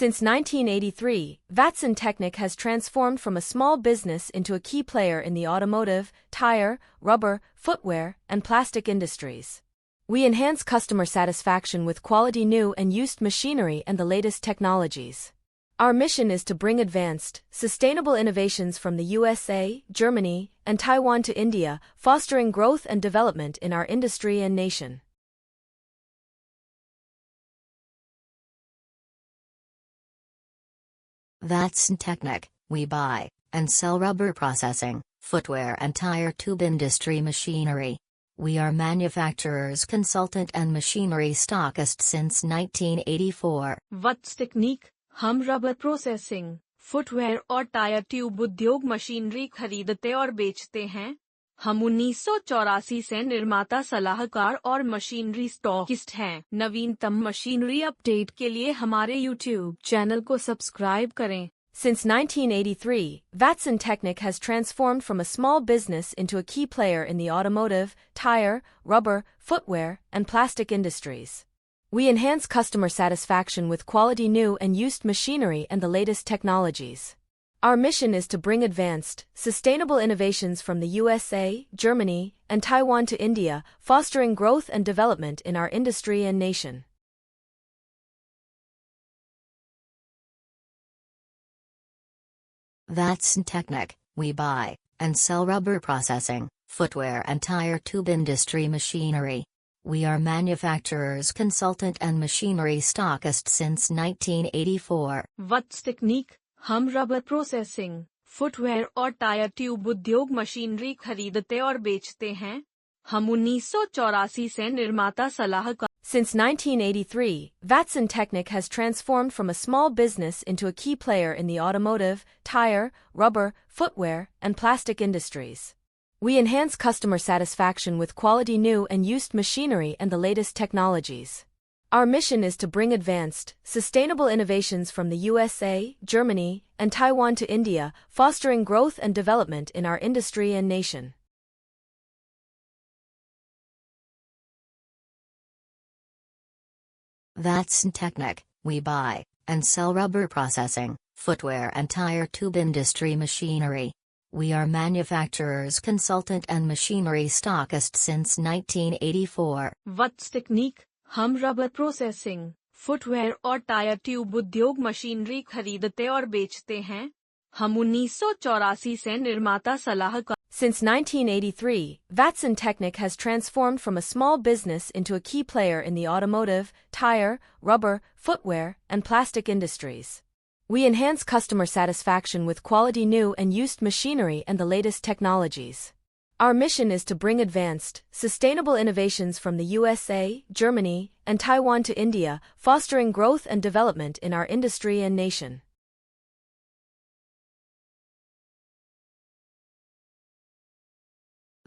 Since 1983, Vatsn Tecnic has transformed from a small business into a key player in the automotive, tire, rubber, footwear, and plastic industries. We enhance customer satisfaction with quality new and used machinery and the latest technologies. Our mission is to bring advanced, sustainable innovations from the USA, Germany, and Taiwan to India, fostering growth and development in our industry and nation. Vatsn Tecnic, we buy and sell rubber processing, footwear and tire tube industry machinery. We are manufacturers, consultant and machinery stockist since 1984. Vatsn Tecnic, हम rubber processing, footwear और tyre tube उद्योग machinery खरीदते और बेचते हैं। हम 1984 से निर्माता सलाहकार और मशीनरी स्टॉकिस्ट हैं। नवीनतम मशीनरी अपडेट के लिए हमारे YouTube चैनल को सब्सक्राइब करें। Since 1983, Vatsn Tecnic has transformed from a small business into a key player in the automotive, tire, rubber, footwear, and plastic industries. We enhance customer satisfaction with quality new and used machinery and the latest technologies. Our mission is to bring advanced, sustainable innovations from the USA, Germany, and Taiwan to India, fostering growth and development in our industry and nation. Vatsn Tecnic, we buy and sell rubber processing, footwear and tire tube industry machinery. We are manufacturers, consultant and machinery stockist since 1984. Vatsn Tecnic, हम rubber processing, footwear और tyre tube उद्योग machinery खरीदते और बेचते हैं। हम 1984 से निर्माता सलाहकार। Since 1983, Vatsn Tecnic has transformed from a small business into a key player in the automotive, tire, rubber, footwear, and plastic industries. We enhance customer satisfaction with quality new and used machinery and the latest technologies. Our mission is to bring advanced, sustainable innovations from the USA, Germany, and Taiwan to India, fostering growth and development in our industry and nation. Vatsn Tecnic, we buy and sell rubber processing, footwear and tire tube industry machinery. We are manufacturers, consultant and machinery stockist since 1984. Vatsn Tecnic, हम rubber processing, footwear और tyre tube उद्योग machinery खरीदते और बेचते हैं। हम 1984 से निर्माता सलाहकार। Since 1983, Vatsn Tecnic has transformed from a small business into a key player in the automotive, tire, rubber, footwear, and plastic industries. We enhance customer satisfaction with quality new and used machinery and the latest technologies. Our mission is to bring advanced, sustainable innovations from the USA, Germany, and Taiwan to India, fostering growth and development in our industry and nation.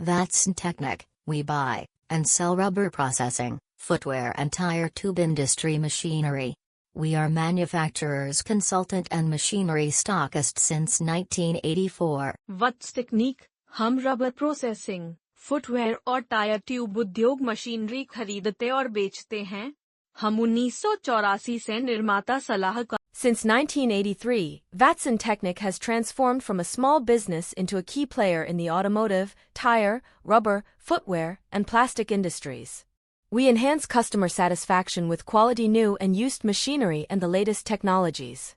Vatsn Tecnic, we buy and sell rubber processing, footwear and tire tube industry machinery. We are manufacturers, consultant and machinery stockist since 1984. Vatsn Tecnic, हम rubber processing, footwear और tyre tube उद्योग machinery खरीदते और बेचते हैं। हम 1984 से निर्माता सलाहकार। Since 1983, Vatsn Tecnic has transformed from a small business into a key player in the automotive, tire, rubber, footwear, and plastic industries. We enhance customer satisfaction with quality new and used machinery and the latest technologies.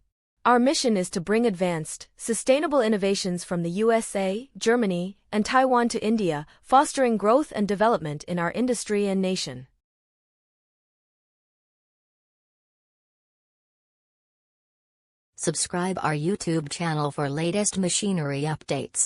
Our mission is to bring advanced, sustainable innovations from the USA, Germany, and Taiwan to India, fostering growth and development in our industry and nation. Subscribe our YouTube channel for latest machinery updates.